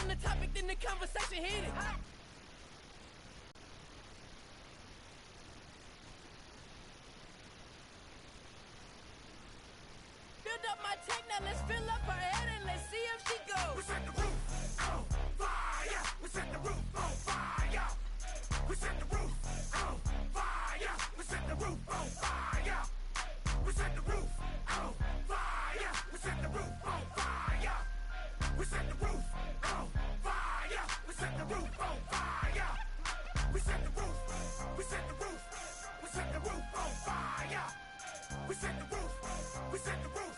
the topic, then the conversation heated. Build up my tank, now let's fill up her head and let's see if she goes. We set the roof on fire. We set the roof on fire. We set the roof on fire. We set the roof on fire. We set the roof on fire. We set the roof on fire. We set the roof on fire. We set the roof on fire. We set the roof. We set the roof. We set the roof on fire. We set the roof. We set the roof.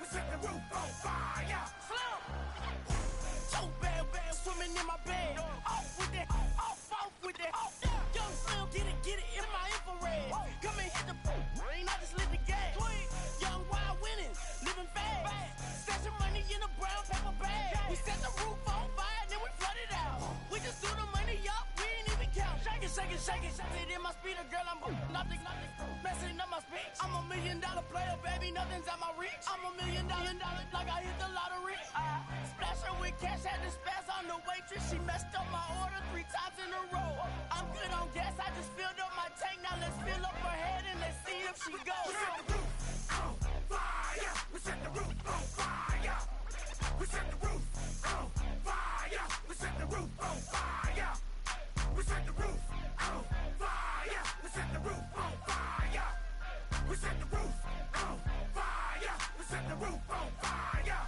We set the roof on fire. Slow. So bad, bad, swimming in my bed. Off with it, off with it. Young Slim, get it in my infrared. Come and hit the rain, I just lit the gas. Young wild winning, living fast. Stashing money in a brown paper bag. We set the roof on fire, then we flood it out. We just threw the money up, we ain't even count. Shake it, shake it, shake it. Shake it in my speeder, girl, I'm nothing, messing up my speech. I'm $1 million player, baby, nothing's out my reach. I'm $1 million, like I hit the lottery. Splash her with cash, had to spaz on the waitress. She messed up my order 3 times in a row. I'm good on gas, I just filled up my tank. Now let's fill up her head and let's see if she goes. We set the roof on fire. We set the roof on fire. We set the roof on fire. We set the roof on fire. We set the roof on fire. We set the roof on fire. We set the roof on fire. We set the roof on fire.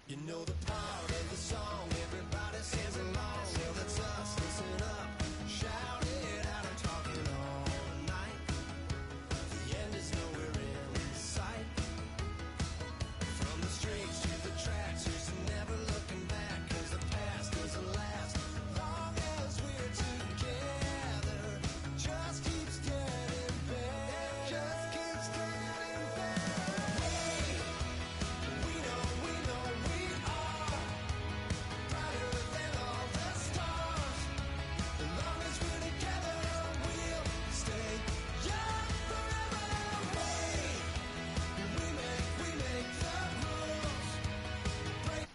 You know the part of the song, everybody sings along. Well, that's us, listen up, shout it out, I'm talking all night. The end is nowhere in sight. From the streets to the tracks, there's never looking back, 'cause the past doesn't last. Long as we're together, just keeps getting better. Just keeps getting better. We know we are brighter than all the stars. As long as we're together, we'll stay young forever. We make the rules. Break.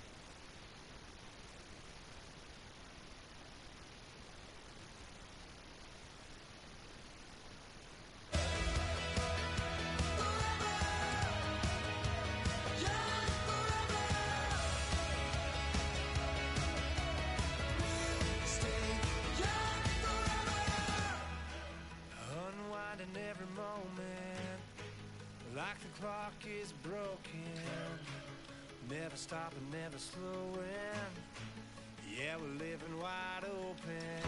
Unwinding every moment, like the clock is broken. Never stopping, never slowing. Yeah, we're living wide open.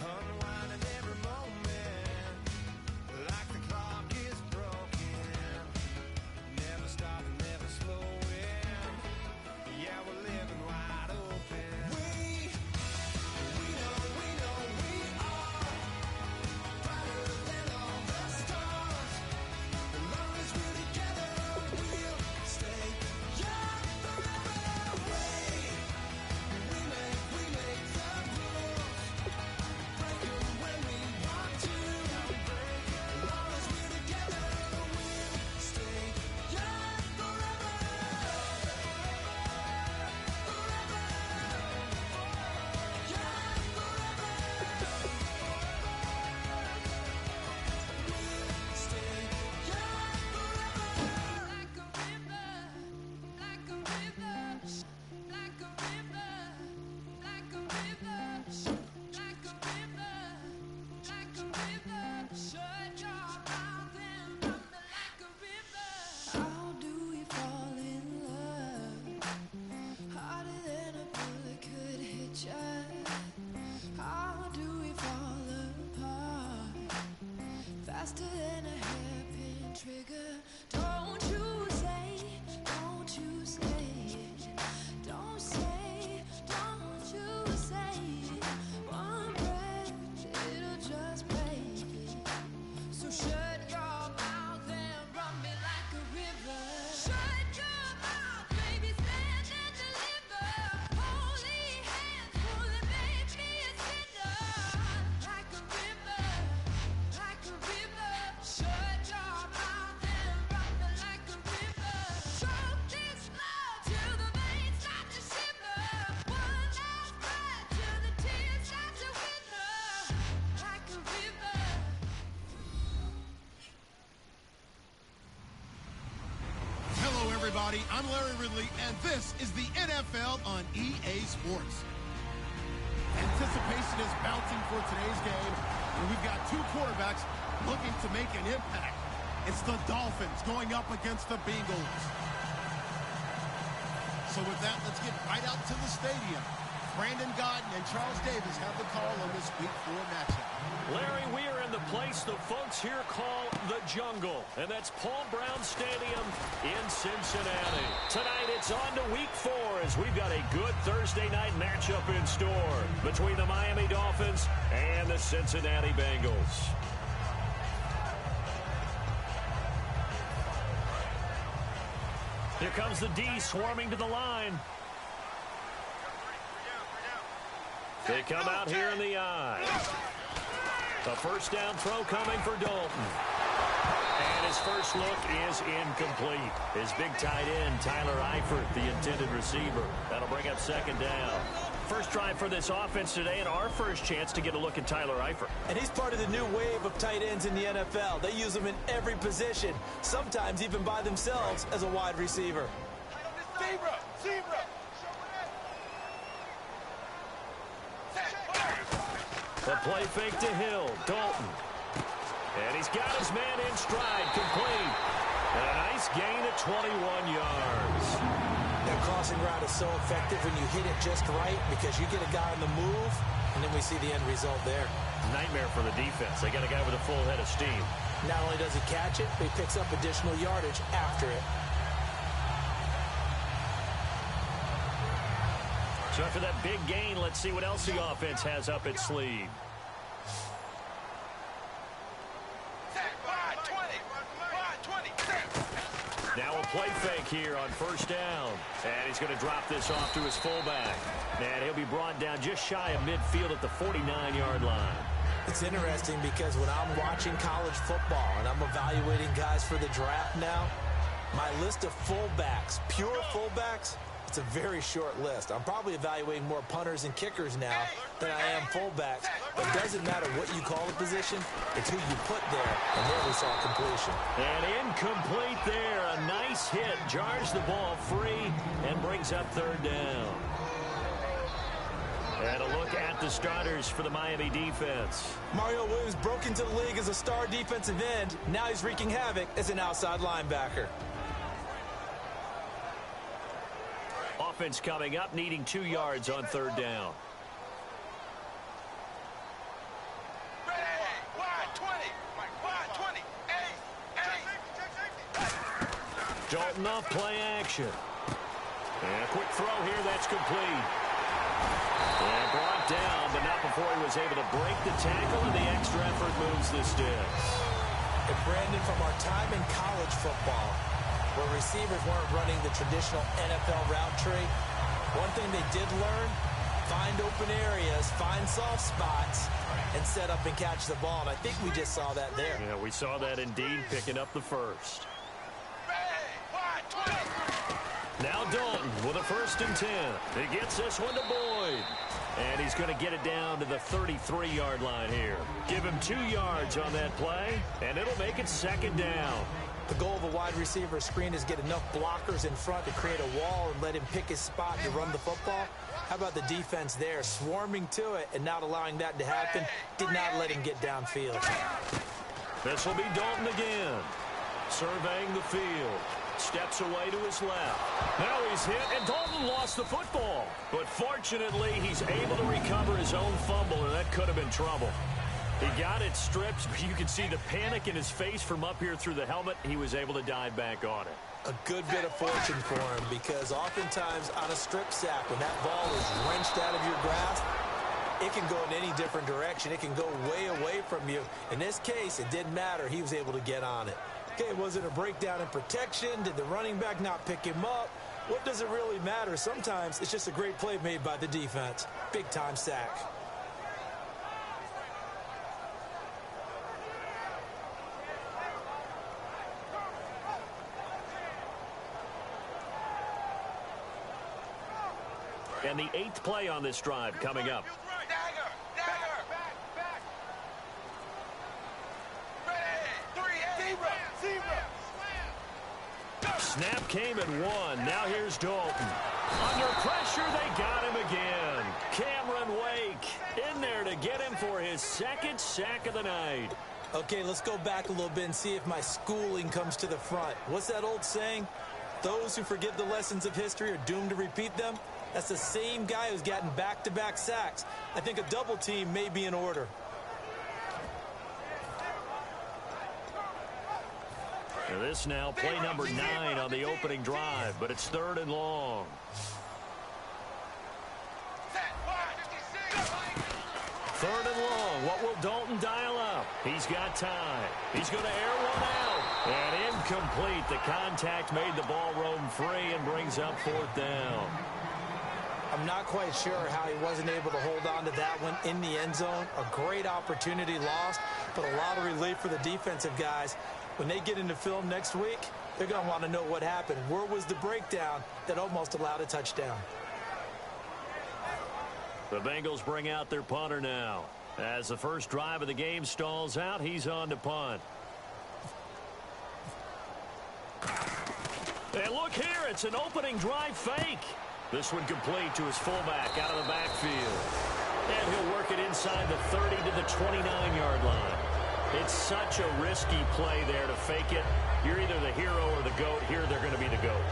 Unwinding every moment, like the clock is broken. Never stopping, never slowing. Yeah, we're living wide open. We know we are brighter than all the stars. As long as we're together, we'll stay young forever. We make the rules. Break 'em when we want to. As long as we're together, we'll stay young forever. How do we fall in love? Harder than a bullet could hit ya. How do we fall apart? Faster than a hairpin trigger. Don't you say, don't you say, don't say, don't you say. One breath, it'll just break. So shut your mouth and run me like a river. Shut your mouth, baby, stand and deliver. Holy hands, holy, make me a sinner. Like a river, like a river. Shut your mouth and run me like a river. Choke this love till the veins start to shiver. One last breath till the tears start to wither. Like a river. Hello, everybody. I'm Larry Ridley, and this is the NFL on EA Sports. Anticipation is bouncing for today's game, and we've got two quarterbacks looking to make an impact. It's the Dolphins going up against the Bengals. So with that, let's get right out to the stadium. Brandon Godden and Charles Davis have the call on this Week 4 matchup. Larry, we are in the place the folks here call the Jungle, and that's Paul Brown Stadium in Cincinnati. Tonight it's on to Week 4 as we've got a good Thursday night matchup in store between the Miami Dolphins and the Cincinnati Bengals. Here comes the D swarming to the line. They come out here in the eye. A first down throw coming for Dalton. And his first look is incomplete. His big tight end, Tyler Eifert, the intended receiver. That'll bring up second down. First drive for this offense today, and our first chance to get a look at Tyler Eifert. And he's part of the new wave of tight ends in the NFL. They use them in every position, sometimes even by themselves as a wide receiver. Zebra. The play fake to Hill. Dalton. And he's got his man in stride. Complete. And a nice gain of 21 yards. That crossing route is so effective when you hit it just right because you get a guy on the move, and then we see the end result there. Nightmare for the defense. They got a guy with a full head of steam. Not only does he catch it, but he picks up additional yardage after it. So after that big gain, let's see what else the offense has up its sleeve. Now a play fake here on first down. And he's going to drop this off to his fullback. And he'll be brought down just shy of midfield at the 49-yard line. It's interesting because when I'm watching college football and I'm evaluating guys for the draft now, my list of fullbacks, pure fullbacks, it's a very short list. I'm probably evaluating more punters and kickers now than I am fullbacks. It doesn't matter what you call the position. It's who you put there, and there we saw completion. And incomplete there. A nice hit. Jars the ball free and brings up third down. And a look at the starters for the Miami defense. Mario Williams broke into the league as a star defensive end. Now he's wreaking havoc as an outside linebacker. Offense coming up, needing 2 yards on third down. Dalton off play action. And a quick throw here, that's complete. And brought down, but not before he was able to break the tackle, and the extra effort moves the sticks. And Brandon, from our time in college football, where receivers weren't running the traditional NFL route tree, one thing they did learn, find open areas, find soft spots, and set up and catch the ball. And I think we just saw that there. Yeah, we saw that indeed, picking up the first. Now Dalton with a 1st and 10. He gets this one to Boyd. And he's going to get it down to the 33-yard line here. Give him 2 yards on that play, and it'll make it 2nd down. The goal of a wide receiver screen is get enough blockers in front to create a wall and let him pick his spot to run the football. How about the defense there, swarming to it and not allowing that to happen? Did not let him get downfield. This will be Dalton again, surveying the field. Steps away to his left. Now he's hit, and Dalton lost the football. But fortunately, he's able to recover his own fumble, and that could have been trouble. He got it stripped, but you can see the panic in his face from up here through the helmet. He was able to dive back on it. A good bit of fortune for him, because oftentimes on a strip sack, when that ball is wrenched out of your grasp, it can go in any different direction. It can go way away from you. In this case, it didn't matter. He was able to get on it. Okay, was it a breakdown in protection? Did the running back not pick him up? What does it really matter? Sometimes it's just a great play made by the defense. Big-time sack. And the 8th play on this drive coming up. Snap came at 1. Now here's Dalton. Under pressure, they got him again. Cameron Wake in there to get him for his 2nd sack of the night. Okay, let's go back a little bit and see if my schooling comes to the front. What's that old saying? Those who forget the lessons of history are doomed to repeat them. That's the same guy who's gotten back-to-back sacks. I think a double team may be in order. And this now play number 9 on the opening drive, but it's 3rd and long. 3rd and long. What will Dalton dial up? He's got time. He's going to air one out. And incomplete. The contact made the ball roam free and brings up 4th down. I'm not quite sure how he wasn't able to hold on to that one in the end zone. A great opportunity lost, but a lot of relief for the defensive guys. When they get into film next week, they're going to want to know what happened. Where was the breakdown that almost allowed a touchdown? The Bengals bring out their punter now. As the first drive of the game stalls out, he's on to punt. And look here, it's an opening drive fake. This one complete to his fullback out of the backfield. And he'll work it inside the 30 to the 29-yard line. It's such a risky play there to fake it. You're either the hero or the GOAT. Here they're going to be the GOAT.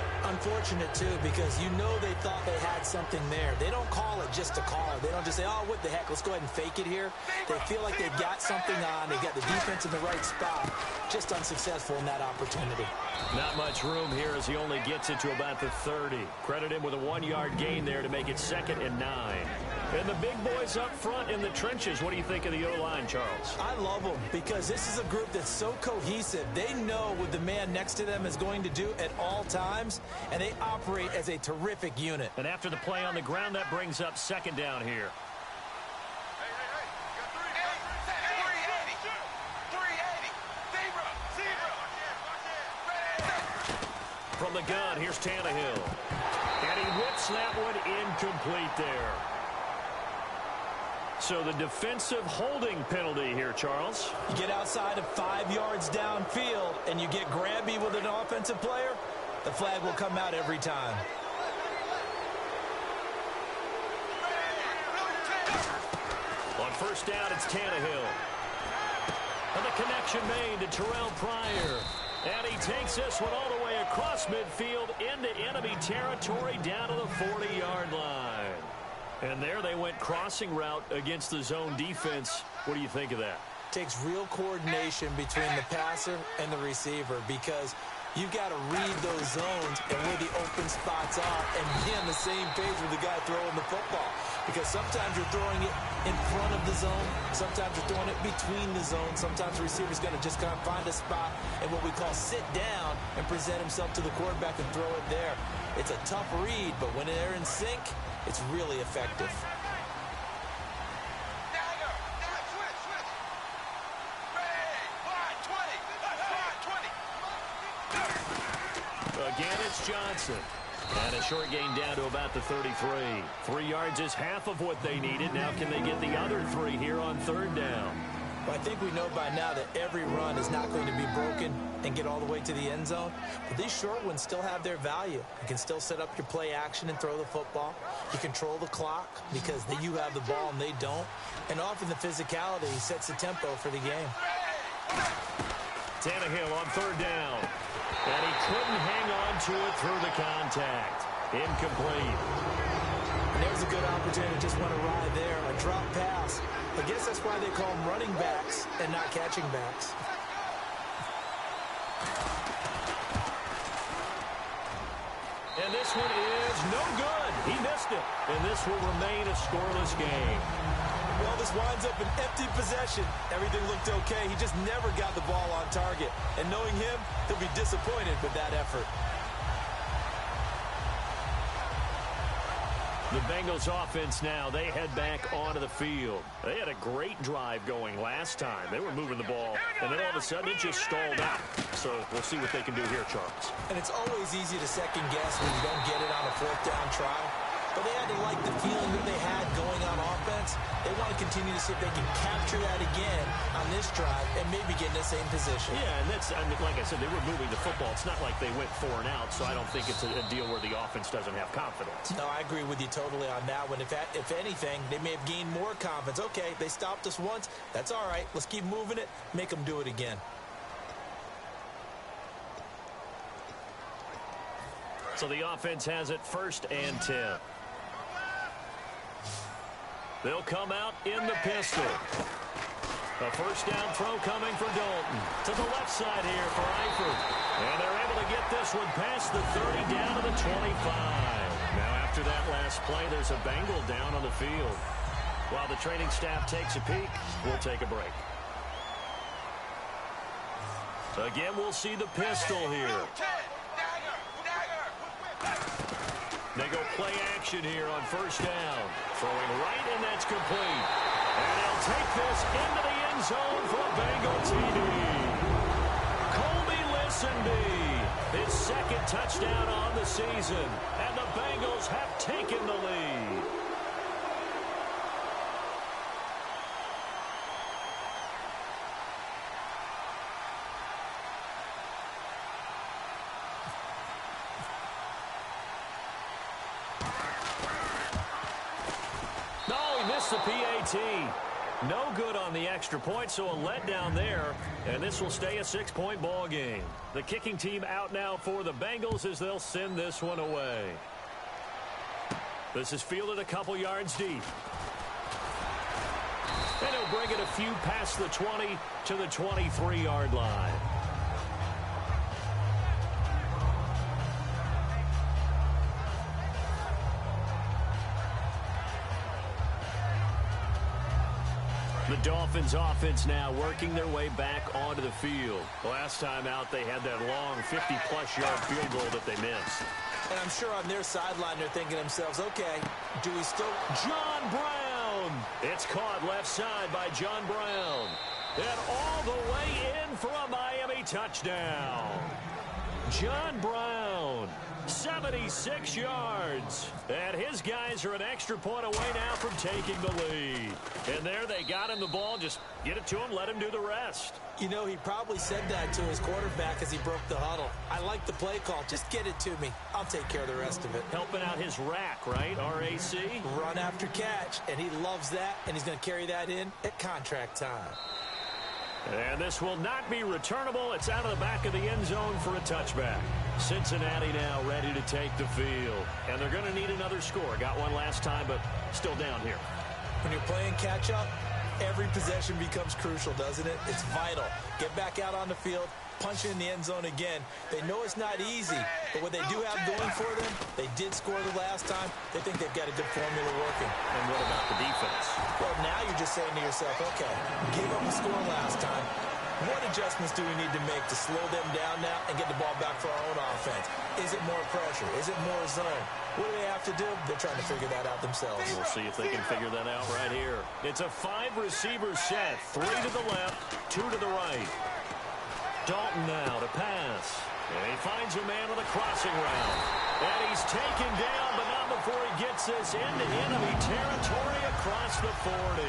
unfortunate, too, because you know they thought they had something there. They don't call it just to call it. They don't just say, oh, what the heck, let's go ahead and fake it here. They feel like they've got something on. They've got the defense in the right spot. Just unsuccessful in that opportunity. Not much room here as he only gets it to about the 30. Credit him with a 1-yard gain there to make it 2nd and 9. And the big boys up front in the trenches. What do you think of the O-line, Charles? I love them because this is a group that's so cohesive. They know what the man next to them is going to do at all times, and they operate as a terrific unit. And after the play on the ground, that brings up 2nd down here. From the gun, here's Tannehill. And he whips that one incomplete there. So the defensive holding penalty here, Charles. You get outside of 5 yards downfield and you get grabby with an offensive player, the flag will come out every time. On 1st down, it's Tannehill. And the connection made to Terrell Pryor. And he takes this one all the way across midfield into enemy territory down to the 40-yard line. And there they went crossing route against the zone defense. What do you think of that? Takes real coordination between the passer and the receiver because you've got to read those zones and where the open spots are and be on the same page with the guy throwing the football. Because sometimes you're throwing it in front of the zone. Sometimes you're throwing it between the zones. Sometimes the receiver's going to just kind of find a spot and what we call sit down and present himself to the quarterback and throw it there. It's a tough read, but when they're in sync, it's really effective. Again, it's Johnson. And a short gain down to about the 33. 3 yards is half of what they needed. Now can they get the other 3 here on 3rd down? Well, I think we know by now that every run is not going to be broken and get all the way to the end zone. But these short ones still have their value. You can still set up your play action and throw the football. You control the clock because you have the ball and they don't. And often the physicality sets the tempo for the game. Tannehill on 3rd down. And he couldn't hang on to it through the contact. Incomplete. And there's a good opportunity. Just went a ride there. A drop pass. I guess that's why they call them running backs and not catching backs. And this one is no good. He missed it. And this will remain a scoreless game. Well, this winds up an empty possession. Everything looked okay. He just never got the ball on target. And knowing him, he'll be disappointed with that effort. The Bengals offense now, they head back onto the field. They had a great drive going last time. They were moving the ball, and then all of a sudden it just stalled out. So we'll see what they can do here, Charles. And it's always easy to second guess when you don't get it on a 4th down try. But they had to like the feeling that they had going on offense. They want to continue to see if they can capture that again on this drive and maybe get in the same position. Yeah, and that's, I mean, like I said, they were moving the football. It's not like they went 4 and out, so I don't think it's a deal where the offense doesn't have confidence. No, I agree with you totally on that one. If anything, they may have gained more confidence. Okay, they stopped us once. That's all right. Let's keep moving it. Make them do it again. So the offense has it 1st and 10. They'll come out in the pistol. A 1st down throw coming for Dalton. To the left side here for Eifert. And they're able to get this one past the 30 down to the 25. Now after that last play, there's a Bengal down on the field. While the training staff takes a peek, we'll take a break. Again, we'll see the pistol here. They go play action here on 1st down. Throwing right, and that's complete. And they'll take this into the end zone for a Bengal TD. Colby Listenby, his 2nd touchdown on the season. And the Bengals have taken the lead. The PAT. No good on the extra point, so a letdown there, and this will stay a 6-point ball game. The kicking team out now for the Bengals as they'll send this one away. This is fielded a couple yards deep. And he'll bring it a few past the 20 to the 23-yard line. The Dolphins offense now working their way back onto the field. Last time out, they had that long 50-plus yard field goal that they missed. And I'm sure on their sideline they're thinking to themselves, okay, do we still... John Brown! It's caught left side by John Brown. And all the way in for a Miami touchdown. John Brown, 76 yards. And his guys are an extra point away now from taking the lead. And there they got him the ball. Just get it to him, let him do the rest. You know, he probably said that to his quarterback as he broke the huddle. I like the play call. Just get it to me. I'll take care of the rest of it. Helping out his rack, right? RAC? Run after catch. And he loves that. And he's going to carry that in at contract time. And this will not be returnable. It's out of the back of the end zone for a touchback. Cincinnati now ready to take the field. And they're going to need another score. Got one last time, but still down here. When you're playing catch-up, every possession becomes crucial, doesn't it? It's vital. Get back out on the field, punch it in the end zone again. They know it's not easy, but what they do have going for them, they did score the last time. They think they've got a good formula working. And what about the defense? Well, now you're just saying to yourself, okay, give up a score last time. What adjustments do we need to make to slow them down now and get the ball back for our own offense? Is it more pressure? Is it more zone? What do they have to do? They're trying to figure that out themselves. We'll see if they can figure that out right here. It's a 5-receiver set. 3 to the left, 2 to the right. Dalton now to pass. And he finds a man on the crossing route. And he's taken down, but not before he gets this into enemy territory across the 40.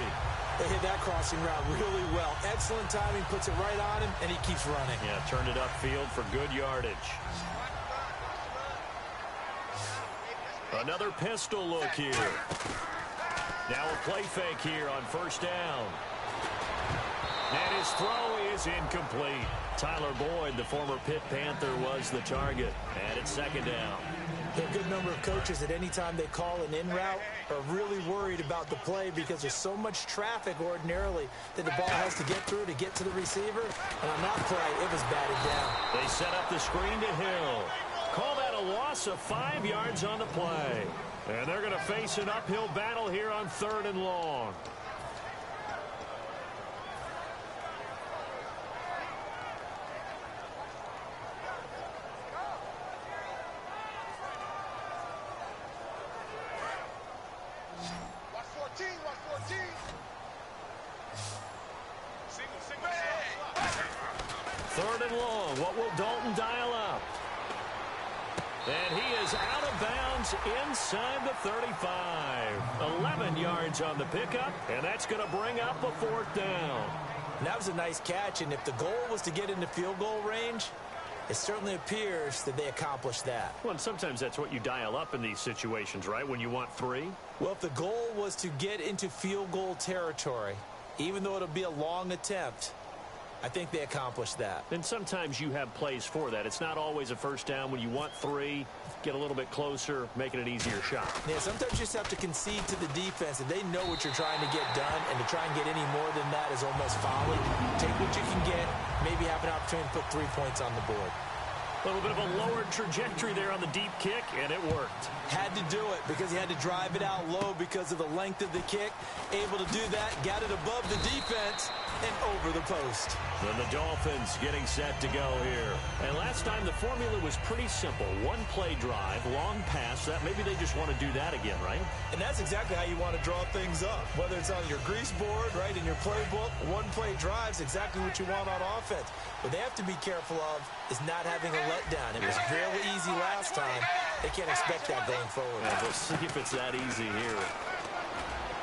They hit that crossing route really well. Excellent timing, puts it right on him, and he keeps running. Yeah, turned it upfield for good yardage. Another pistol look here. Now a play fake here on first down. And his throw is incomplete. Tyler Boyd, the former Pitt Panther, was the target. And it's second down. There are a good number of coaches at any time they call an in route are really worried about the play because there's so much traffic ordinarily that the ball has to get through to get to the receiver. And on that play, it was batted down. They set up the screen to Hill. Call that a loss of 5 yards on the play. And they're going to face an uphill battle here on 3rd and long. Third and long. What will Dalton dial up? And he is out of bounds inside the 35. 11 yards on the pickup, and that's going to bring up a 4th down. And that was a nice catch, and if the goal was to get into field goal range, it certainly appears that they accomplished that. Well, and sometimes that's what you dial up in these situations, right, when you want 3? Well, if the goal was to get into field goal territory, even though it'll be a long attempt, I think they accomplished that. And sometimes you have plays for that. It's not always a first down. When you want 3, get a little bit closer, make it an easier shot. Yeah, sometimes you just have to concede to the defense, and they know what you're trying to get done, and to try and get any more than that is almost folly. Take what you can get, maybe have an opportunity to put 3 points on the board. A little bit of a lowered trajectory there on the deep kick, and it worked. Had to do it because he had to drive it out low because of the length of the kick. Able to do that, got it above the defense and over the post. Then the Dolphins getting set to go here. And last time the formula was pretty simple. 1 play drive, long pass. That maybe they just want to do that again, right? And that's exactly how you want to draw things up. Whether it's on your grease board, right, in your playbook, 1 play drive's exactly what you want on offense. What they have to be careful of is not having a letdown. It was fairly easy last time. They can't expect that going forward. Yeah, we'll see if it's that easy here.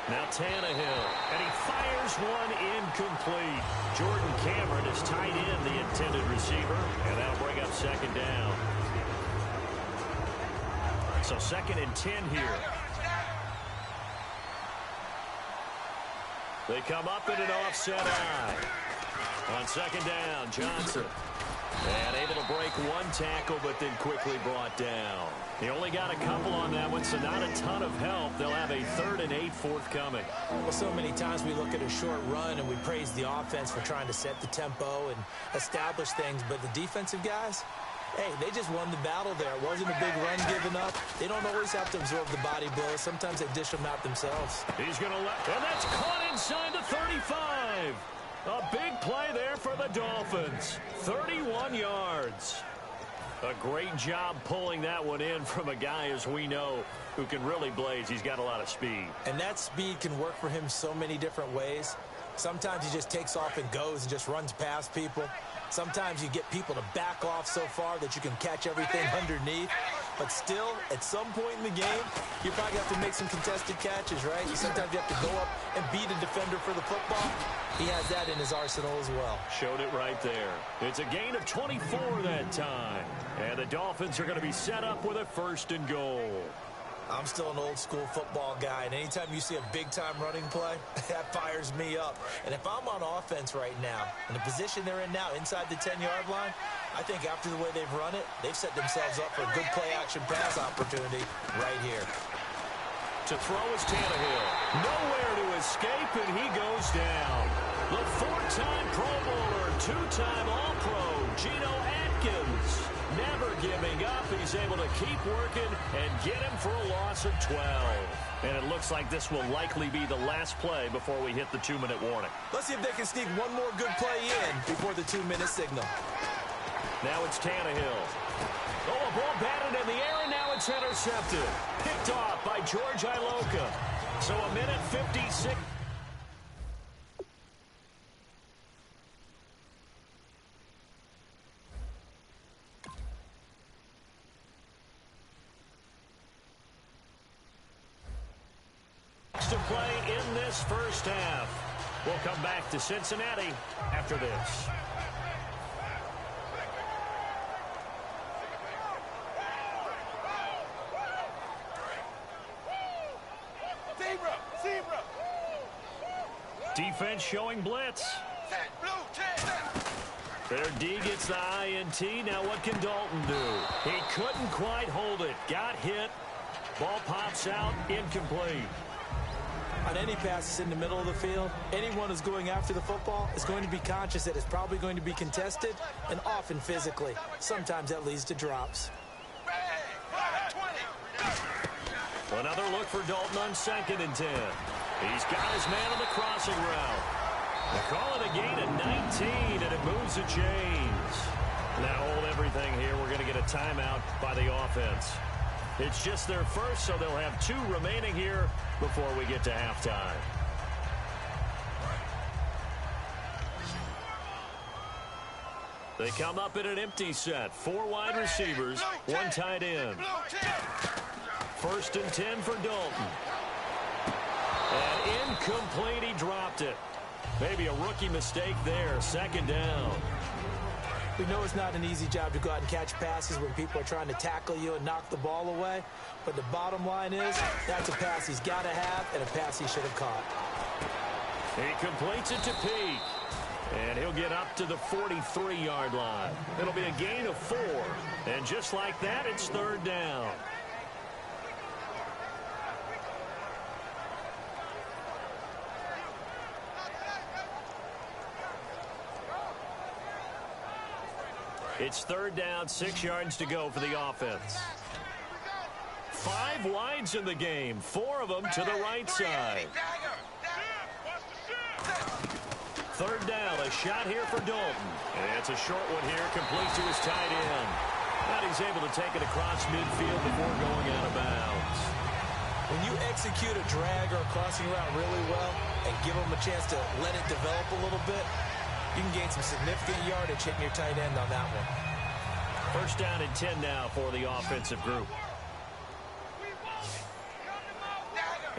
Now Tannehill, and he fires one incomplete. Jordan Cameron is tied in the intended receiver, and that'll bring up second down. So 2nd and 10 here. They come up in an offset eye. On second down, Johnson. And able to break one tackle, but then quickly brought down. He only got a couple on that one, so not a ton of help. They'll have a 3rd and 8 forthcoming. Well, so many times we look at a short run and we praise the offense for trying to set the tempo and establish things, but the defensive guys, hey, they just won the battle there. It wasn't a big run given up. They don't always have to absorb the body blows. Sometimes they dish them out themselves. He's going to let, and that's caught inside the 35. A big play there for the Dolphins. 31 yards. A great job pulling that one in from a guy, as we know, who can really blaze. He's got a lot of speed. And that speed can work for him so many different ways. Sometimes he just takes off and goes and just runs past people. Sometimes you get people to back off so far that you can catch everything underneath. But still, at some point in the game, you probably have to make some contested catches, right? Sometimes you have to go up and beat a defender for the football. He has that in his arsenal as well. Showed it right there. It's a gain of 24 that time. And the Dolphins are going to be set up with a 1st and goal. I'm still an old-school football guy, and anytime you see a big-time running play, that fires me up. And if I'm on offense right now, in the position they're in now, inside the 10-yard line, I think after the way they've run it, they've set themselves up for a good play-action pass opportunity right here. To throw is Tannehill. Nowhere to escape, and he goes down. The 4-time Pro Bowler, 2-time All-Pro, Geno Atkins. Never giving up. He's able to keep working and get him for a loss of 12. And it looks like this will likely be the last play before we hit the 2-minute warning. Let's see if they can sneak one more good play in before the 2-minute signal. Now it's Tannehill. Oh, a ball batted in the air, and now it's intercepted. Picked off by George Iloka. So a minute 56. To play in this first half. We'll come back to Cincinnati after this. Defense showing blitz. Their D gets the INT. Now what can Dalton do? He couldn't quite hold it. Got hit. Ball pops out. Incomplete. On any passes in the middle of the field, anyone who's going after the football is going to be conscious that it's probably going to be contested, and often physically. Sometimes that leads to drops. Another look for Dalton on 2nd and 10. He's got his man on the crossing route. They call it a gain of 19, and it moves the chains. Now hold everything here. We're going to get a timeout by the offense. It's just their first, so they'll have 2 remaining here before we get to halftime. They come up in an empty set. 4 wide receivers, 1 tight end. 1st and 10 for Dalton. And incomplete, he dropped it. Maybe a rookie mistake there. 2nd down. We know it's not an easy job to go out and catch passes when people are trying to tackle you and knock the ball away. But the bottom line is, that's a pass he's got to have and a pass he should have caught. He completes it to Peak. And he'll get up to the 43-yard line. It'll be a gain of 4. And just like that, it's 3rd down. It's 3rd down, 6 yards to go for the offense. 5 wides in the game, 4 of them to the right side. 3rd down, a shot here for Dalton. And it's a short one here, complete to his tight end. And he's able to take it across midfield before going out of bounds. When you execute a drag or a crossing route really well and give them a chance to let it develop a little bit, you can gain some significant yardage hitting your tight end on that one. 1st down and 10 now for the offensive group.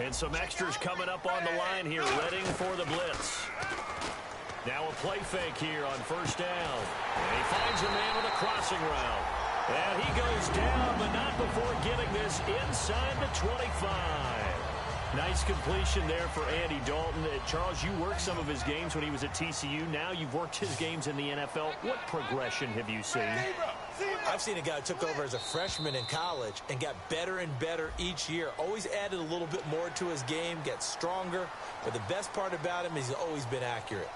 And some extras coming up on the line here, readying for the blitz. Now a play fake here on 1st down. And he finds a man with a crossing route. And he goes down, but not before getting this inside the 25. Nice completion there for Andy Dalton. Charles, you worked some of his games when he was at TCU. Now you've worked his games in the NFL. What progression have you seen? I've seen a guy who took over as a freshman in college and got better and better each year. Always added a little bit more to his game, gets stronger. But the best part about him is he's always been accurate.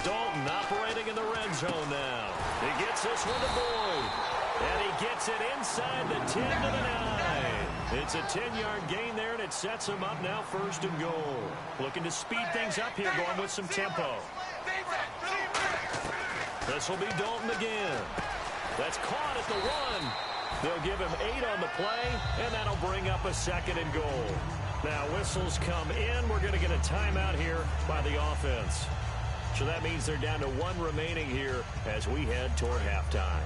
Dalton operating in the red zone now. He gets this one to Boyd. And he gets it inside the 10 to the 9. It's a 10-yard gain there, and it sets him up now 1st and goal. Looking to speed things up here, going with some tempo. This will be Dalton again. That's caught at the 1. They'll give him 8 on the play, and that'll bring up a 2nd and goal. Now whistles come in. We're going to get a timeout here by the offense. So that means they're down to 1 remaining here as we head toward halftime.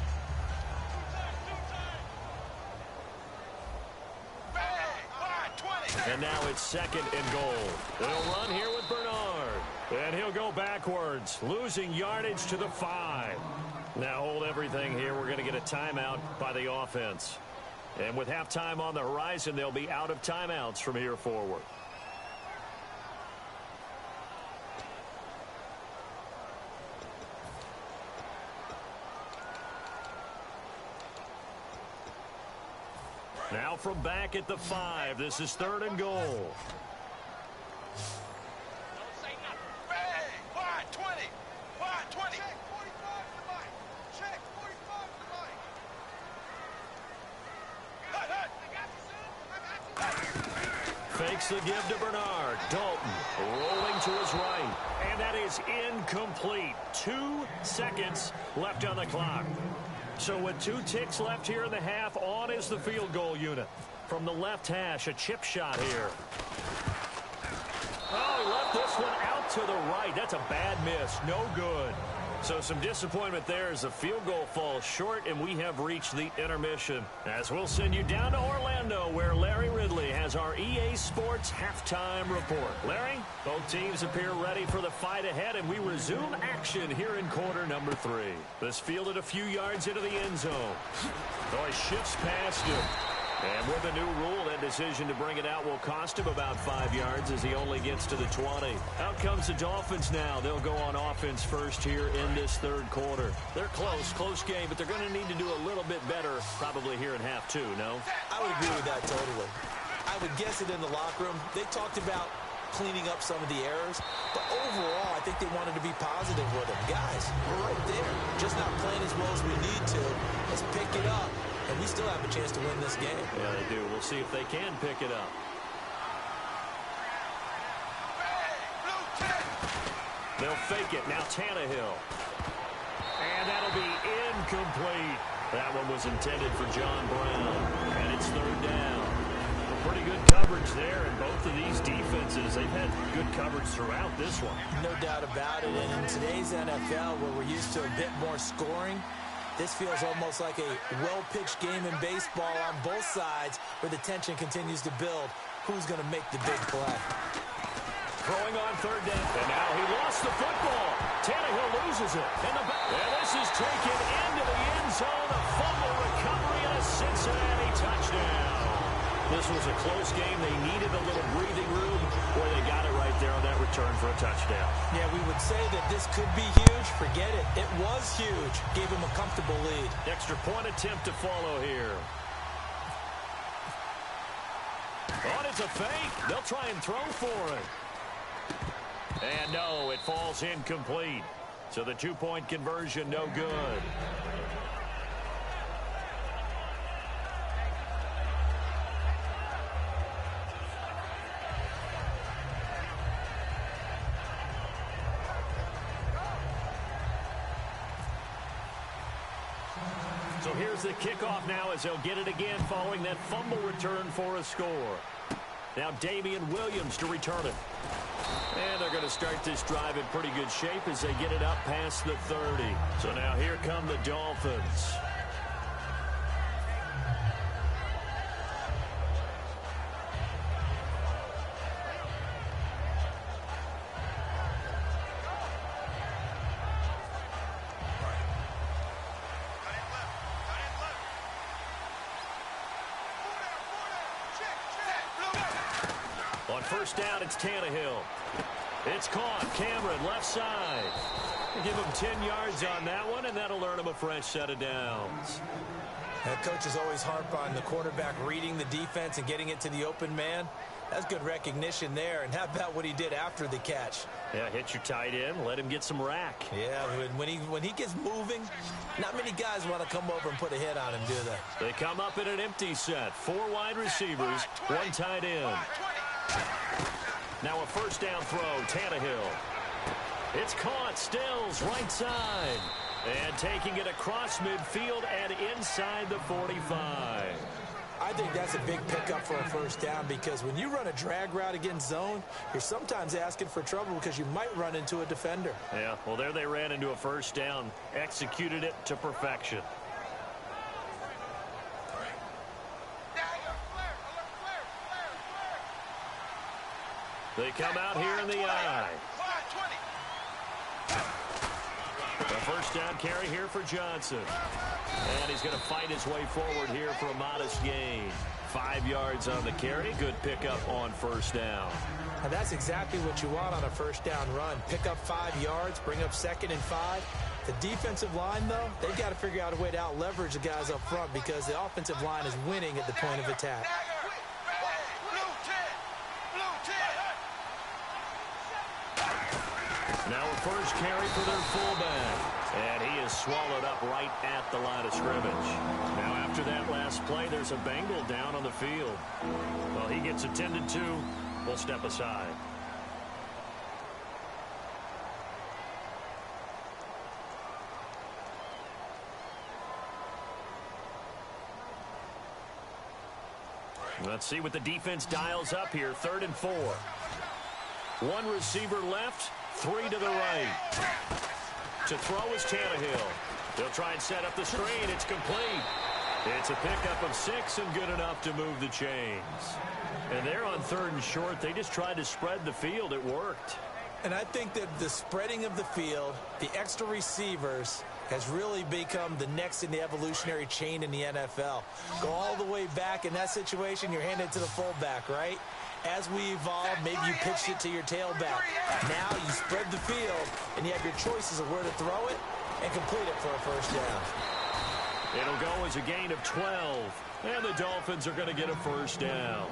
And now it's 2nd and goal. They'll run here with Bernard. And he'll go backwards, losing yardage to the 5. Now hold everything here. We're going to get a timeout by the offense. And with halftime on the horizon, they'll be out of timeouts from here forward. Now from back at the 5, this is 3rd and goal. Fakes the give to Bernard. Dalton rolling to his right. And that is incomplete. 2 seconds left on the clock. So with 2 ticks left here in the half, on is the field goal unit. From the left hash, a chip shot here. Oh, he left this one out to the right. That's a bad miss. No good. So some disappointment there as the field goal falls short, and we have reached the intermission. As we'll send you down to Orlando, where Larry Ridley has our EA Sports halftime report. Larry, both teams appear ready for the fight ahead, and we resume action here in quarter number 3. This fielded a few yards into the end zone. So he shifts past him. And with the new rule, that decision to bring it out will cost him about 5 yards as he only gets to the 20. Out comes the Dolphins now. They'll go on offense first here in this 3rd quarter. They're close game, but they're going to need to do a little bit better probably here in half 2, no? I would agree with that totally. I would guess it in the locker room. They talked about cleaning up some of the errors, but overall, I think they wanted to be positive with them. Guys, we're right there. Just not playing as well as we need to. Let's pick it up. And we still have a chance to win this game. Yeah, they do. We'll see if they can pick it up. They'll fake it. Now Tannehill. And that'll be incomplete. That one was intended for John Brown. And it's 3rd down. Pretty good coverage there, and both of these defenses, they've had good coverage throughout this one. No doubt about it. And in today's NFL, where we're used to a bit more scoring, this feels almost like a well-pitched game in baseball on both sides where the tension continues to build. Who's going to make the big play? Throwing on 3rd down. And now he lost the football. Tannehill loses it. And this is taken into the end zone. A fumble recovery and a Cincinnati touchdown. This was a close game. They needed a little breathing room. Boy, they got it right there on that return for a touchdown. Yeah, we would say that this could be huge. Forget it. It was huge. Gave him a comfortable lead. Extra point attempt to follow here. Oh, it's a fake. They'll try and throw for it. And no, it falls incomplete. So the 2-point conversion, no good. So here's the kickoff now as they'll get it again following that fumble return for a score. Now Damian Williams to return it. And they're going to start this drive in pretty good shape as they get it up past the 30. So now here come the Dolphins. first down, it's Tannehill. It's caught. Cameron, left side. Give him 10 yards on that one, and that'll earn him a fresh set of downs. Coaches always harp on the quarterback reading the defense and getting it to the open man. That's good recognition there. And how about what he did after the catch? Yeah, hit your tight end, let him get some rack. Yeah, when he gets moving, not many guys want to come over and put a hit on him, do they? They come up in an empty set. 4 wide receivers, 1 tight end. Now a first down throw, Tannehill. It's caught, Stills, right side. And taking it across midfield and inside the 45. I think that's a big pickup for a first down because when you run a drag route against zone, you're sometimes asking for trouble because you might run into a defender. Yeah, well, there they ran into a first down, executed it to perfection. They come out here in the eye. The first down carry here for Johnson. And he's going to fight his way forward here for a modest gain. 5 yards on the carry. Good pickup on first down. And that's exactly what you want on a first down run. Pick up 5 yards, bring up 2nd and 5. The defensive line, though, they've got to figure out a way to out-leverage the guys up front because the offensive line is winning at the point of attack. Now a first carry for their fullback. And he is swallowed up right at the line of scrimmage. Now after that last play, there's a Bengal down on the field. Well, he gets attended to. We'll step aside. Let's see what the defense dials up here. 3rd and 4. 1 receiver left, 3 to the right. To throw is Tannehill. They'll try and set up the screen. It's complete. It's a pickup of 6 and good enough to move the chains. And they're on 3rd and short. They just tried to spread the field. It worked. And I think that the spreading of the field, the extra receivers, has really become the next in the evolutionary chain in the NFL. Go all the way back in that situation, you're handed to the fullback, right? As we evolve, maybe you pitched it to your tailback. Now you spread the field, and you have your choices of where to throw it and complete it for a first down. It'll go as a gain of 12, and the Dolphins are going to get a first down.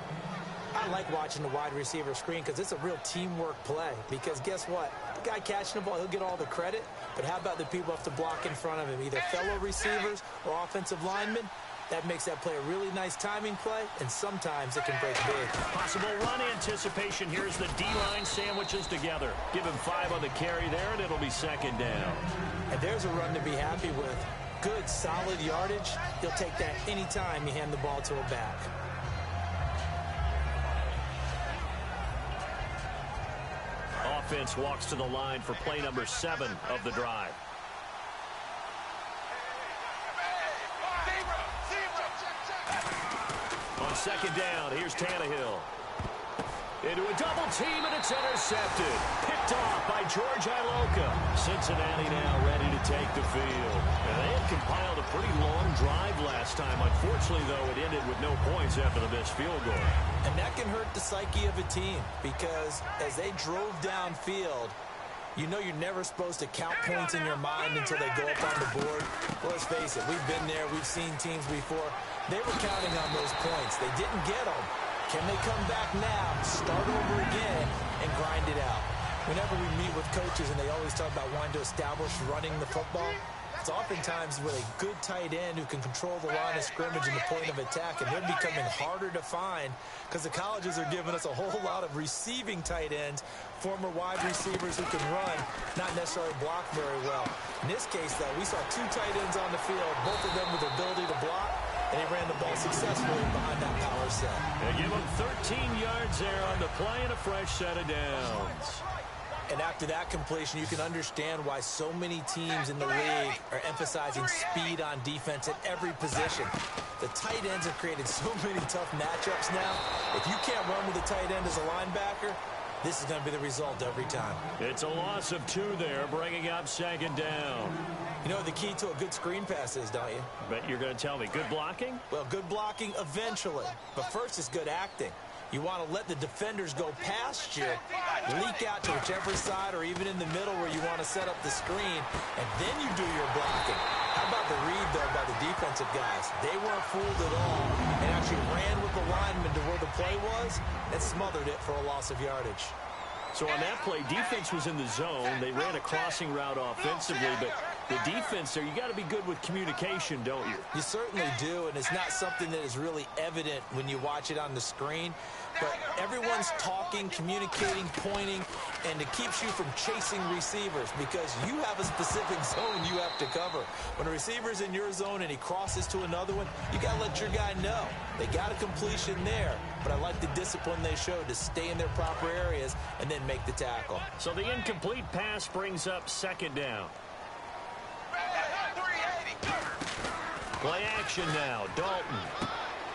I like watching the wide receiver screen because it's a real teamwork play. Because guess what? The guy catching the ball, he'll get all the credit. But how about the people who have to block in front of him, either fellow receivers or offensive linemen? That makes that play a really nice timing play, and sometimes it can break big. Possible run anticipation. Here's the D-line sandwiches together. Give him 5 on the carry there, and it'll be 2nd down. And there's a run to be happy with. Good, solid yardage. He'll take that anytime you hand the ball to a back. Offense walks to the line for play number 7 of the drive. On 2nd down, here's Tannehill. Into a double team, and it's intercepted. Picked off by George Iloka. Cincinnati now ready to take the field. And they had compiled a pretty long drive last time. Unfortunately, though, it ended with no points after the missed field goal. And that can hurt the psyche of a team because as they drove downfield, you know you're never supposed to count points in your mind until they go up on the board. Well, let's face it, we've been there. We've seen teams before. They were counting on those points. They didn't get them. Can they come back now, start over again, and grind it out? Whenever we meet with coaches and they always talk about wanting to establish running the football, it's oftentimes with a good tight end who can control the line of scrimmage and the point of attack, and they're becoming harder to find because the colleges are giving us a whole lot of receiving tight ends, former wide receivers who can run, not necessarily block very well. In this case, though, we saw 2 tight ends on the field, both of them with the ability to block, and he ran the ball successfully behind that power set. They give him 13 yards there on the play and a fresh set of downs. And after that completion, you can understand why so many teams in the league are emphasizing speed on defense at every position. The tight ends have created so many tough matchups now. If you can't run with a tight end as a linebacker, this is going to be the result every time. It's a loss of 2 there, bringing up 2nd down. You know what the key to a good screen pass is, don't you? Bet you're going to tell me. Good blocking? Well, good blocking eventually. But first is good acting. You want to let the defenders go past you, leak out to whichever side or even in the middle where you want to set up the screen, and then you do your blocking. How about the read, though, by the defensive guys? They weren't fooled at all and actually ran with the lineman to where the play was and smothered it for a loss of yardage. So on that play, defense was in the zone. They ran a crossing route offensively, but the defense there, you got to be good with communication, don't you? You certainly do, and it's not something that is really evident when you watch it on the screen. But everyone's talking, communicating, pointing, and it keeps you from chasing receivers because you have a specific zone you have to cover. When a receiver's in your zone and he crosses to another one, you got to let your guy know. They got a completion there, but I like the discipline they showed to stay in their proper areas and then make the tackle. So the incomplete pass brings up second down. Play action now. Dalton.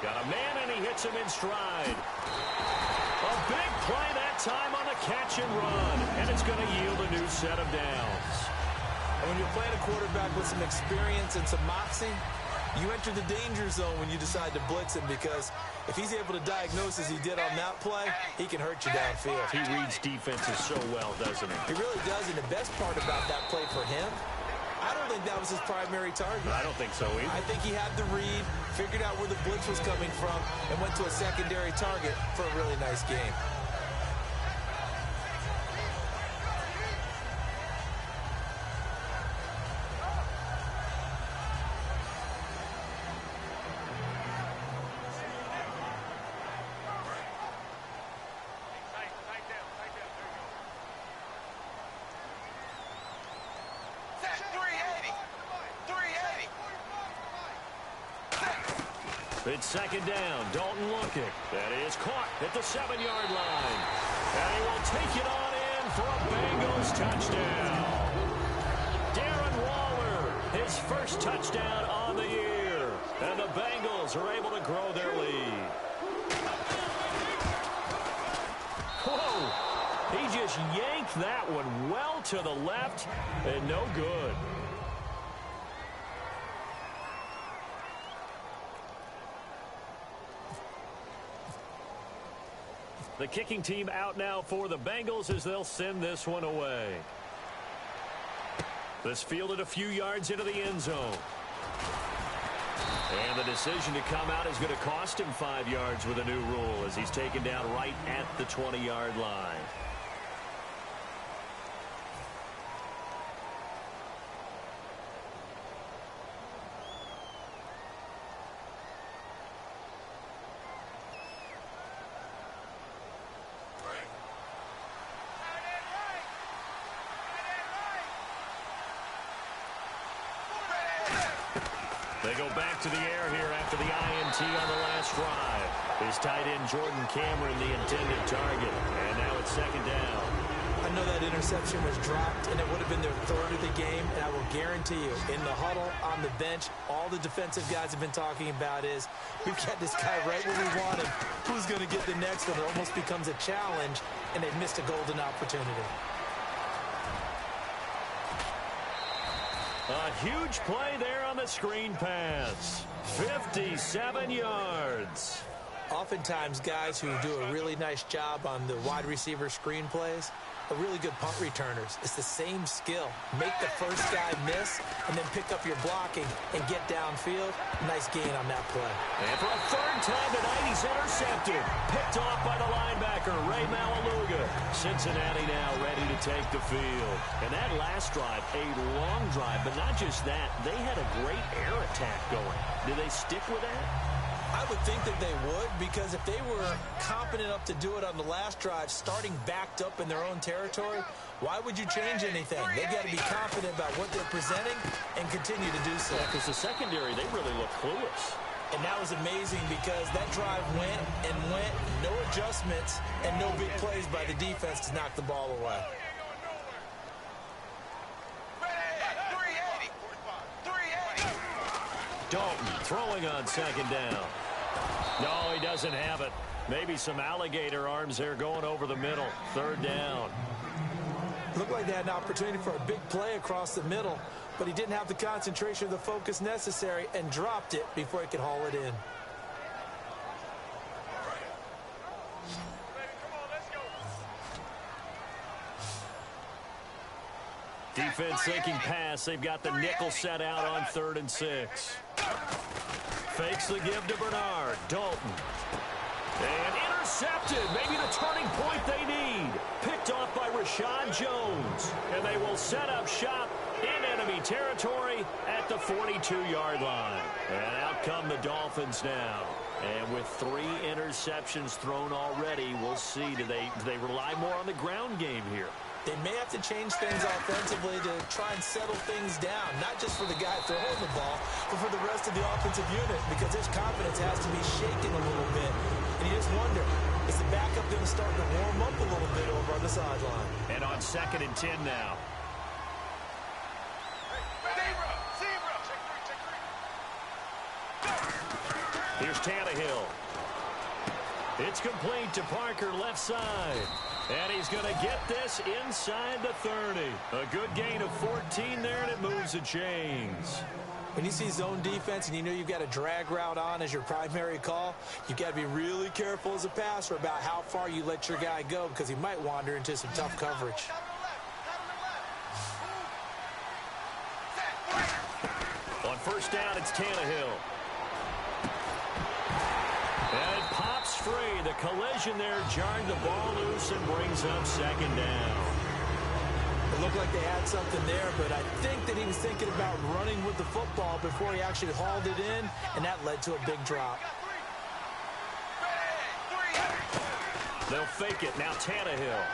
Got a man, and he hits him in stride. A big play that time on a catch and run, and it's going to yield a new set of downs. And when you're playing a quarterback with some experience and some moxie, you enter the danger zone when you decide to blitz him because if he's able to diagnose as he did on that play, he can hurt you downfield. He reads defenses so well, doesn't he? He really does, and the best part about that play for him, I don't think that was his primary target. I don't think so either. I think he had the read, figured out where the blitz was coming from, and went to a secondary target for a really nice game. It's second down. Dalton looking. That is caught at the 7-yard line. And he will take it on in for a Bengals touchdown. Darren Waller, his first touchdown on the year. And the Bengals are able to grow their lead. Whoa! He just yanked that one well to the left and no good. The kicking team out now for the Bengals as they'll send this one away. This fielded a few yards into the end zone. And the decision to come out is going to cost him 5 yards with a new rule as he's taken down right at the 20-yard line. They go back to the air here after the INT on the last drive. His tight end Jordan Cameron the intended target. And now it's second down. I know that interception was dropped, and it would have been their third of the game, and I will guarantee you, in the huddle, on the bench, all the defensive guys have been talking about is, we've got this guy right where we want him. Who's going to get the next one? It almost becomes a challenge, and they've missed a golden opportunity. A huge play there on the screen pass. 57 yards. Oftentimes, guys who do a really nice job on the wide receiver screen plays are really good punt returners. It's the same skill. Make the first guy miss and then pick up your blocking and get downfield. Nice gain on that play. And for a third time tonight, he's intercepted. Picked off by the linebacker, Ray Maualuga. Cincinnati now ready to take the field. And that last drive, a long drive, but not just that. They had a great air attack going. Do they stick with that? I would think that they would, because if they were competent enough to do it on the last drive, starting backed up in their own territory, why would you change anything? They've got to be confident about what they're presenting and continue to do so. Because the secondary, they really look clueless. And that was amazing because that drive went and went, no adjustments, and no big plays by the defense to knock the ball away. Dalton throwing on second down. No, he doesn't have it. Maybe some alligator arms there going over the middle. Third down. Looked like they had an opportunity for a big play across the middle, but he didn't have the concentration or the focus necessary and dropped it before he could haul it in. Defense thinking pass. They've got the nickel set out on 3rd and 6. Fakes the give to Bernard. Dalton. And intercepted. Maybe the turning point they need. Picked off by Rashad Jones. And they will set up shop in enemy territory at the 42-yard line. And out come the Dolphins now. And with 3 interceptions thrown already, we'll see. Do they rely more on the ground game here? They may have to change things offensively to try and settle things down, not just for the guy throwing the ball, but for the rest of the offensive unit, because his confidence has to be shaken a little bit. And you just wonder, is the backup going to start to warm up a little bit over on the sideline? And on 2nd and 10 now. Here's Tannehill. It's complete to Parker, left side. And he's going to get this inside the 30. A good gain of 14 there, and it moves the chains. When you see zone defense and you know you've got a drag route on as your primary call, you've got to be really careful as a passer about how far you let your guy go, because he might wander into some tough coverage. On 1st down, it's Tannehill. And it pops free. The collision there jarred the ball loose and brings up 2nd down. It looked like they had something there, but I think that he was thinking about running with the football before he actually hauled it in, and that led to a big drop. They'll fake it. Now Tannehill.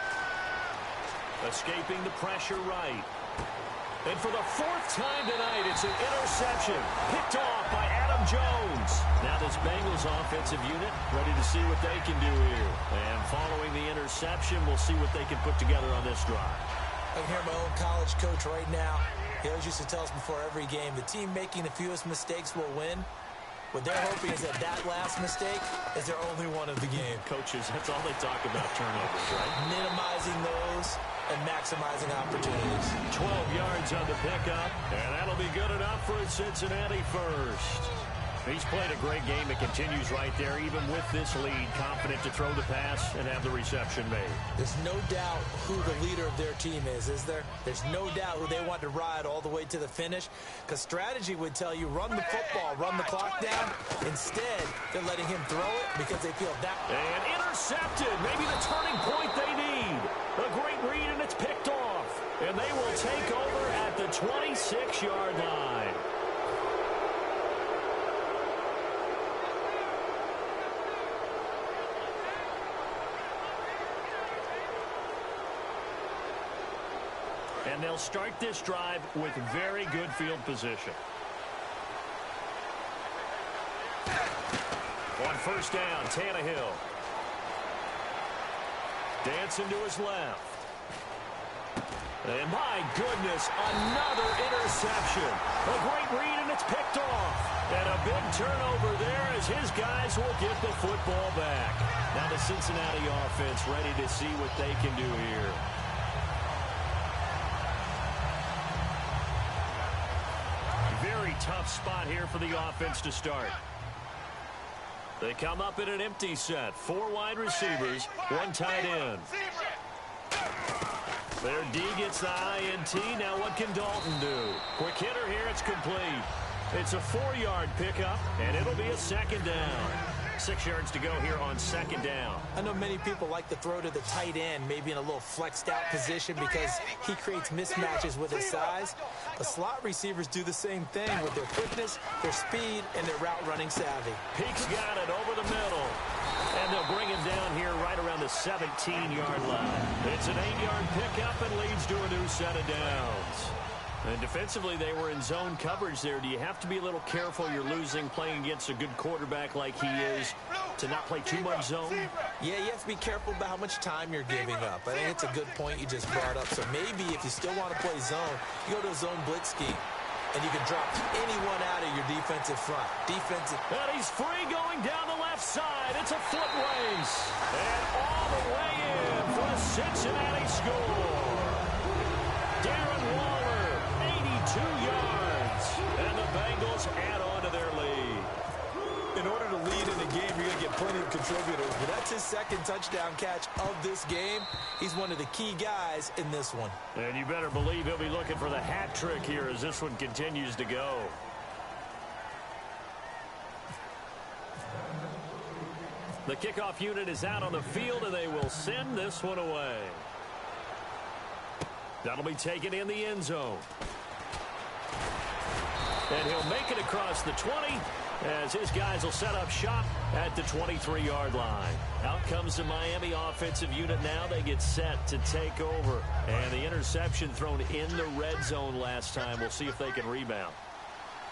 Escaping the pressure right. And for the 4th time tonight, it's an interception. Picked off by Adam Jones. Now this Bengals offensive unit ready to see what they can do here. And following the interception, we'll see what they can put together on this drive. I can hear my own college coach right now. He always used to tell us before every game, the team making the fewest mistakes will win. What they're hoping is that last mistake is their only one of the game. Coaches, that's all they talk about, turnovers, right? Minimizing those and maximizing opportunities. 12 yards on the pickup, and that'll be good enough for a Cincinnati first. He's played a great game. It continues right there, even with this lead, confident to throw the pass and have the reception made. There's no doubt who the leader of their team is there? There's no doubt who they want to ride all the way to the finish, because strategy would tell you run the football, run the clock down. Instead, they're letting him throw it because they feel that. And intercepted, maybe the turning point they need. A great read, and it's picked off. And they will take over at the 26-yard line. And they'll start this drive with very good field position. On 1st down, Tannehill. Dancing to his left. And my goodness, another interception. A great read, and it's picked off. And a big turnover there as his guys will get the football back. Now the Cincinnati offense ready to see what they can do here. Very tough spot here for the offense to start. They come up in an empty set. 4 wide receivers, 1 tight end. Their D gets the INT. Now what can Dalton do? Quick hitter here. It's complete. It's a 4-yard pickup, and it'll be a 2nd down. 6 yards to go here on 2nd down. I know many people like to throw to the tight end, maybe in a little flexed out position because he creates mismatches with his size. But slot receivers do the same thing with their quickness, their speed, and their route running savvy. Peaks got it over the middle. And they'll bring him down here right around the 17-yard line. It's an 8-yard pickup and leads to a new set of downs. And defensively, they were in zone coverage there. Do you have to be a little careful? You're losing playing against a good quarterback like he is to not play too much zone? Yeah, you have to be careful about how much time you're giving up. I think it's a good point you just brought up. So maybe if you still want to play zone, you go to a zone blitz scheme. And you can drop anyone out of your defensive front. And he's free going down the left side. It's a foot race. And all the way in for a Cincinnati score. Darren Waller, 82 yards. And the Bengals add on to their lead. In order to lead in a game, you're going to get plenty of contributors. But that's his second touchdown catch of this game. He's one of the key guys in this one. And you better believe he'll be looking for the hat trick here as this one continues to go. The kickoff unit is out on the field, and they will send this one away. That'll be taken in the end zone. And he'll make it across the 20 as his guys will set up shop at the 23-yard line. Out comes the Miami offensive unit now. They get set to take over. And the interception thrown in the red zone last time. We'll see if they can rebound.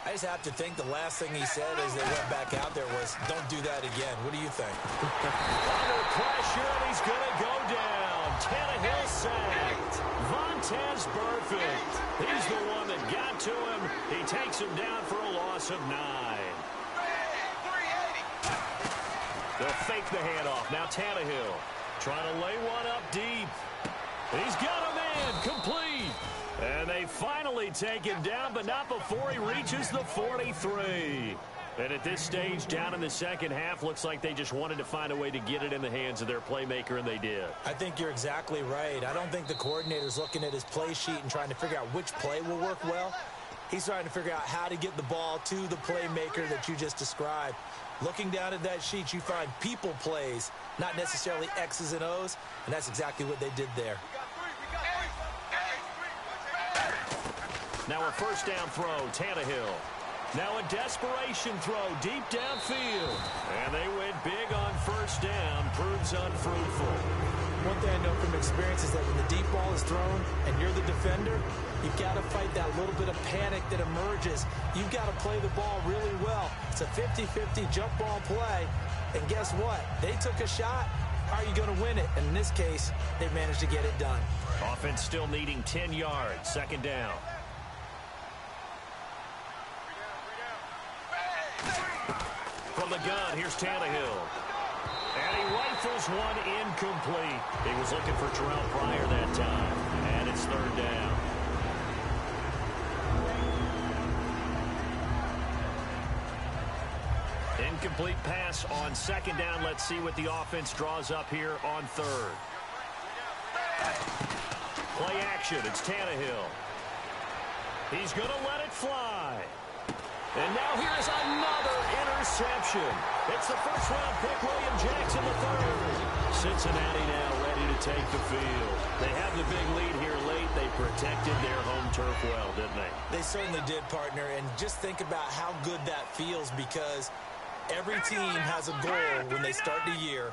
I just have to think the last thing he said as they went back out there was, don't do that again. What do you think? Under pressure, and he's going to go down. Tannehill sacked. Vontaze Burfict. He's the one that got to him. He takes him down for a loss of 9. They'll fake the handoff. Now Tannehill trying to lay one up deep. He's got a man complete. And they finally take him down, but not before he reaches the 43. And at this stage, down in the second half, looks like they just wanted to find a way to get it in the hands of their playmaker, and they did. I think you're exactly right. I don't think the coordinator's looking at his play sheet and trying to figure out which play will work well. He's trying to figure out how to get the ball to the playmaker that you just described. Looking down at that sheet, you find people plays, not necessarily X's and O's, and that's exactly what they did there. Now a first down throw, Tannehill. Now a desperation throw deep downfield. And they went big on first down. Proves unfruitful. One thing I know from experience is that when the deep ball is thrown and you're the defender, you've got to fight that little bit of panic that emerges. You've got to play the ball really well. It's a 50-50 jump ball play. And guess what? They took a shot. Are you going to win it? And in this case, they managed to get it done. Offense still needing 10 yards. Second down. From the gun, here's Tannehill. And he rifles one incomplete. He was looking for Terrell Pryor that time. And it's third down. Incomplete pass on second down. Let's see what the offense draws up here on third. Play action. It's Tannehill. He's going to let it fly. And now here's another interception. It's the first-round pick, William Jackson III. Cincinnati now ready to take the field. They have the big lead here late. They protected their home turf well, didn't they? They certainly did, partner. And just think about how good that feels, because every team has a goal when they start the year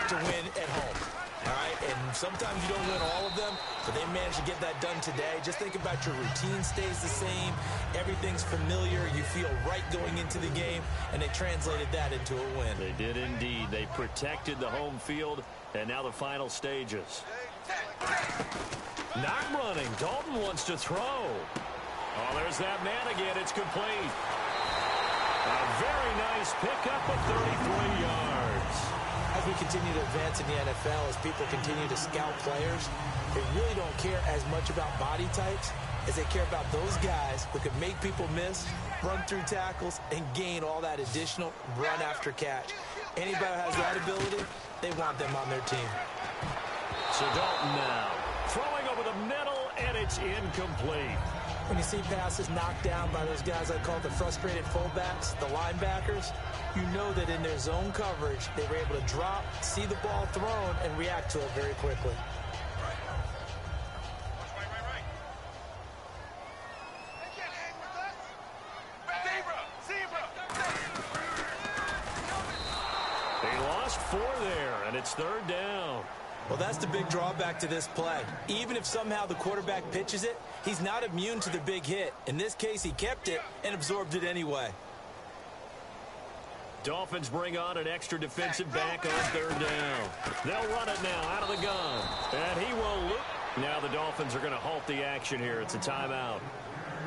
to win at home. All right, and sometimes you don't win all of them, but they managed to get that done today. Just think about your routine stays the same. Everything's familiar. You feel right going into the game, and they translated that into a win. They did indeed. They protected the home field, and now the final stages. Not running. Dalton wants to throw. Oh, there's that man again. It's complete. A very nice pickup of 33 yards. As we continue to advance in the NFL, as people continue to scout players, they really don't care as much about body types as they care about those guys who can make people miss, run through tackles, and gain all that additional run after catch. Anybody who has that ability, they want them on their team. So Dalton now throwing over the middle, and it's incomplete. When you see passes knocked down by those guys I call the frustrated fullbacks, the linebackers, you know that in their zone coverage, they were able to drop, see the ball thrown, and react to it very quickly. They lost 4 there, and it's third down. Well, that's the big drawback to this play. Even if somehow the quarterback pitches it, he's not immune to the big hit. In this case, he kept it and absorbed it anyway. Dolphins bring on an extra defensive back on third down. They'll run it now out of the gun. And he will loop. Now the Dolphins are going to halt the action here. It's a timeout.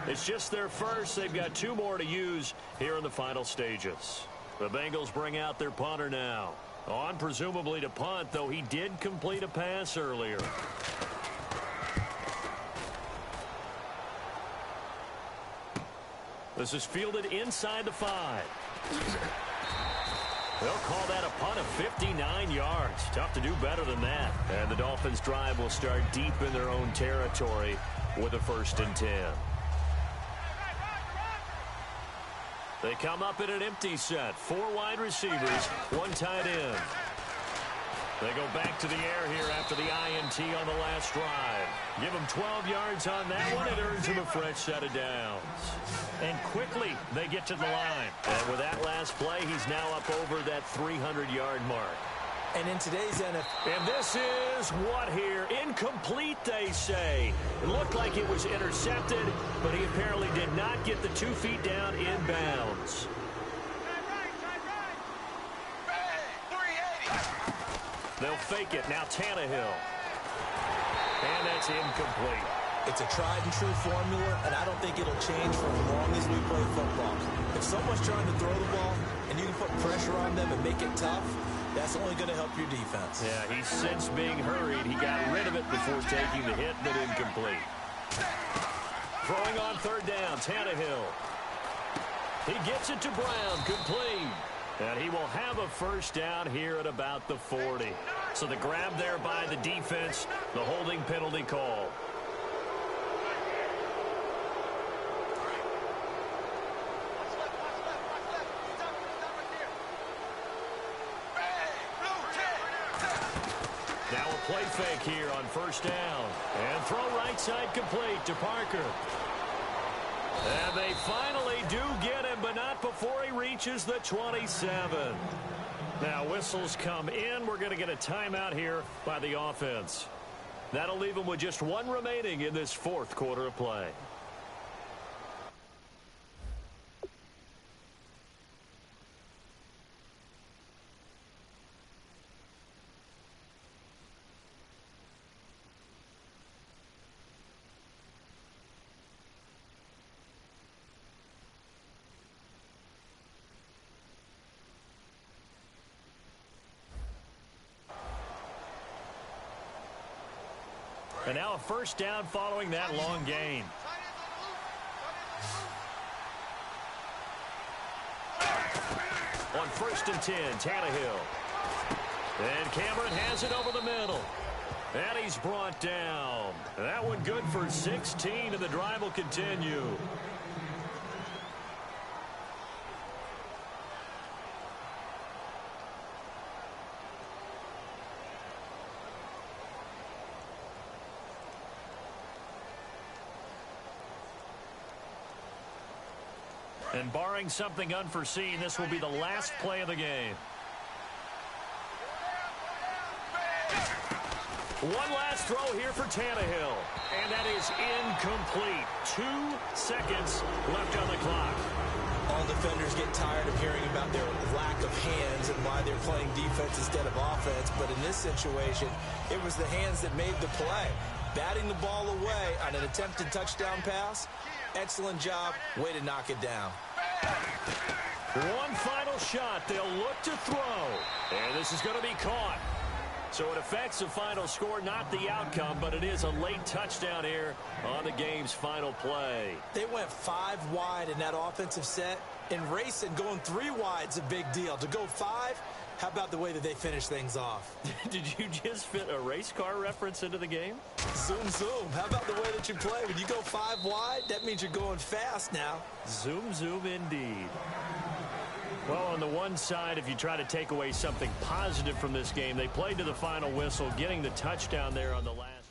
It's just their first. They've got 2 more to use here in the final stages. The Bengals bring out their punter now. On presumably to punt, though he did complete a pass earlier. This is fielded inside the 5. They'll call that a punt of 59 yards. Tough to do better than that. And the Dolphins' drive will start deep in their own territory with a 1st and 10. They come up in an empty set. 4 wide receivers, 1 tight end. They go back to the air here after the INT on the last drive. Give them 12 yards on that one. It earns them a fresh set of downs. And quickly, they get to the line. And with that last play, he's now up over that 300-yard mark. And in today's NFL... And this is what here? Incomplete, they say. It looked like it was intercepted, but he apparently did not get the 2 feet down in bounds. They'll fake it. Now Tannehill. And that's incomplete. It's a tried-and-true formula, and I don't think it'll change for as long as we play football. If someone's trying to throw the ball and you can put pressure on them and make it tough, that's only going to help your defense. Yeah, he's since being hurried. He got rid of it before taking the hit, but incomplete. Throwing on 3rd down, Tannehill. He gets it to Brown, complete. And he will have a 1st down here at about the 40. So the grab there by the defense, the holding penalty call. Now a play fake here on 1st down. And throw right side complete to Parker. And they finally do get him, but not before he reaches the 27. Now whistles come in. We're going to get a timeout here by the offense. That'll leave them with just 1 remaining in this 4th quarter of play. And now a 1st down following that long gain. On 1st and 10, Tannehill. And Cameron has it over the middle. And he's brought down. That one good for 16, and the drive will continue. And barring something unforeseen, this will be the last play of the game. One last throw here for Tannehill. And that is incomplete. 2 seconds left on the clock. All defenders get tired of hearing about their lack of hands and why they're playing defense instead of offense. But in this situation, it was the hands that made the play. Batting the ball away on an attempted touchdown pass. Excellent job. Way to knock it down. One final shot. They'll look to throw. And this is going to be caught. So it affects the final score, not the outcome, but it is a late touchdown here on the game's final play. They went 5 wide in that offensive set. And racing, going 3 wide's a big deal. To go 5, how about the way that they finish things off? Did you just fit a race car reference into the game? Zoom, zoom. How about the way that you play? When you go 5 wide, that means you're going fast now. Zoom, zoom indeed. Well, on the one side, if you try to take away something positive from this game, they played to the final whistle, getting the touchdown there on the last.